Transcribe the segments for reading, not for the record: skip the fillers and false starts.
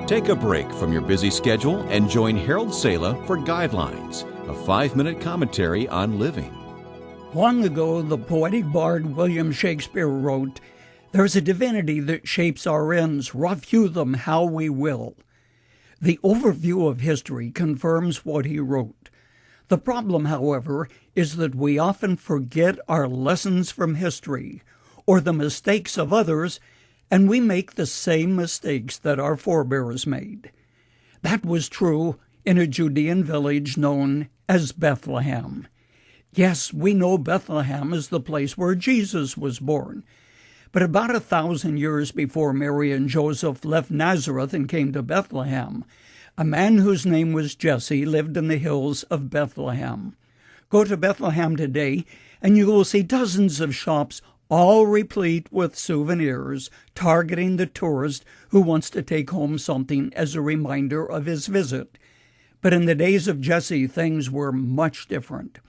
Take a break from your busy schedule and join Harold Sala for Guidelines, a 5-minute commentary on living. Long ago, the poetic bard William Shakespeare wrote, "There's a divinity that shapes our ends, rough-hew them how we will." The overview of history confirms what he wrote. The problem, however, is that we often forget our lessons from history or the mistakes of others, and we make the same mistakes that our forebears made. That was true in a Judean village known as Bethlehem. Yes, we know Bethlehem is the place where Jesus was born. But about 1,000 years before Mary and Joseph left Nazareth and came to Bethlehem, a man whose name was Jesse lived in the hills of Bethlehem. Go to Bethlehem today, and you will see dozens of shops all replete with souvenirs, targeting the tourist who wants to take home something as a reminder of his visit. But in the days of Jesse, things were much different.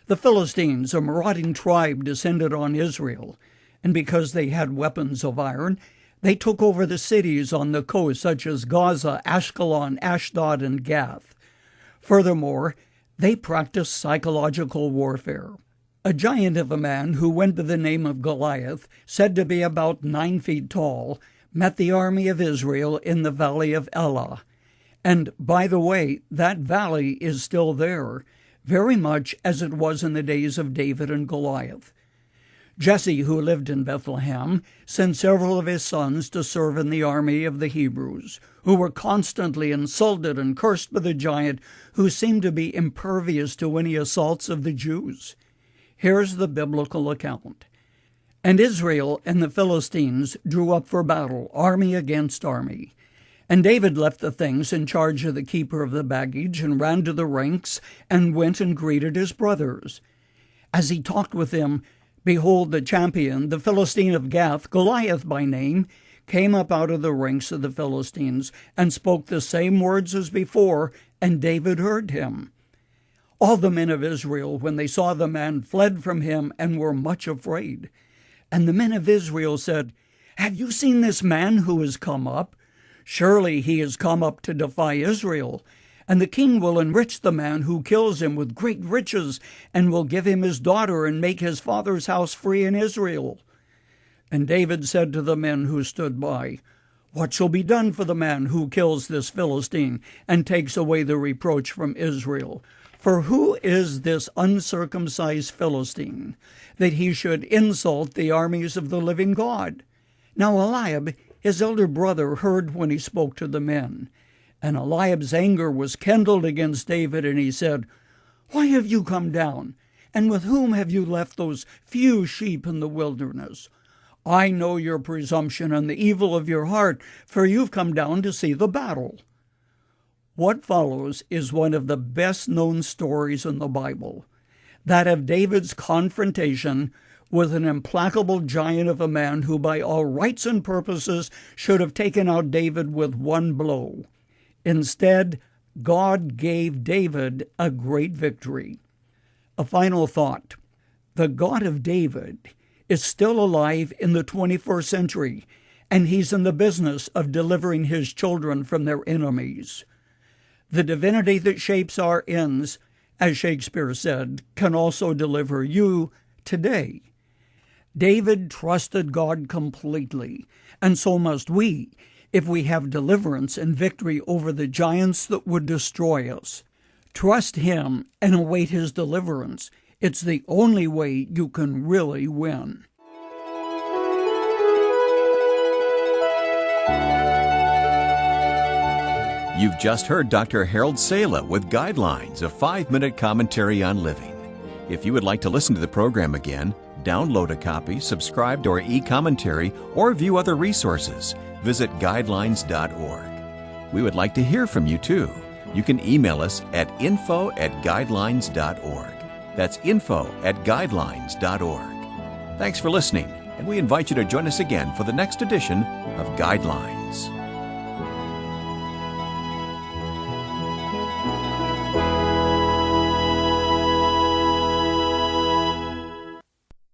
The Philistines, a marauding tribe, descended on Israel, and because they had weapons of iron, they took over the cities on the coast, such as Gaza, Ashkelon, Ashdod, and Gath. Furthermore, they practiced psychological warfare. A giant of a man who went by the name of Goliath, said to be about 9 feet tall, met the army of Israel in the valley of Elah. And, by the way, that valley is still there, very much as it was in the days of David and Goliath. Jesse, who lived in Bethlehem, sent several of his sons to serve in the army of the Hebrews, who were constantly insulted and cursed by the giant, who seemed to be impervious to any assaults of the Jews. Here's the biblical account. "And Israel and the Philistines drew up for battle, army against army. And David left the things in charge of the keeper of the baggage and ran to the ranks and went and greeted his brothers. As he talked with them, behold, the champion, the Philistine of Gath, Goliath by name, came up out of the ranks of the Philistines and spoke the same words as before, and David heard him. All the men of Israel, when they saw the man, fled from him and were much afraid. And the men of Israel said, 'Have you seen this man who has come up? Surely he has come up to defy Israel. And the king will enrich the man who kills him with great riches, and will give him his daughter and make his father's house free in Israel.' And David said to the men who stood by, 'What shall be done for the man who kills this Philistine and takes away the reproach from Israel? For who is this uncircumcised Philistine, that he should insult the armies of the living God?' Now Eliab, his elder brother, heard when he spoke to the men. And Eliab's anger was kindled against David, and he said, 'Why have you come down? And with whom have you left those few sheep in the wilderness? I know your presumption and the evil of your heart, for you've come down to see the battle.'" What follows is one of the best-known stories in the Bible, that of David's confrontation with an implacable giant of a man who by all rights and purposes should have taken out David with one blow. Instead, God gave David a great victory. A final thought. The God of David is still alive in the 21st century, and he's in the business of delivering his children from their enemies. The divinity that shapes our ends, as Shakespeare said, can also deliver you today. David trusted God completely, and so must we, if we have deliverance and victory over the giants that would destroy us. Trust him and await his deliverance. It's the only way you can really win. You've just heard Dr. Harold Sala with Guidelines, a 5-minute commentary on living. If you would like to listen to the program again, download a copy, subscribe to our e-commentary, or view other resources, visit guidelines.org. We would like to hear from you too. You can email us at info@guidelines.org. That's info@guidelines.org. Thanks for listening, and we invite you to join us again for the next edition of Guidelines.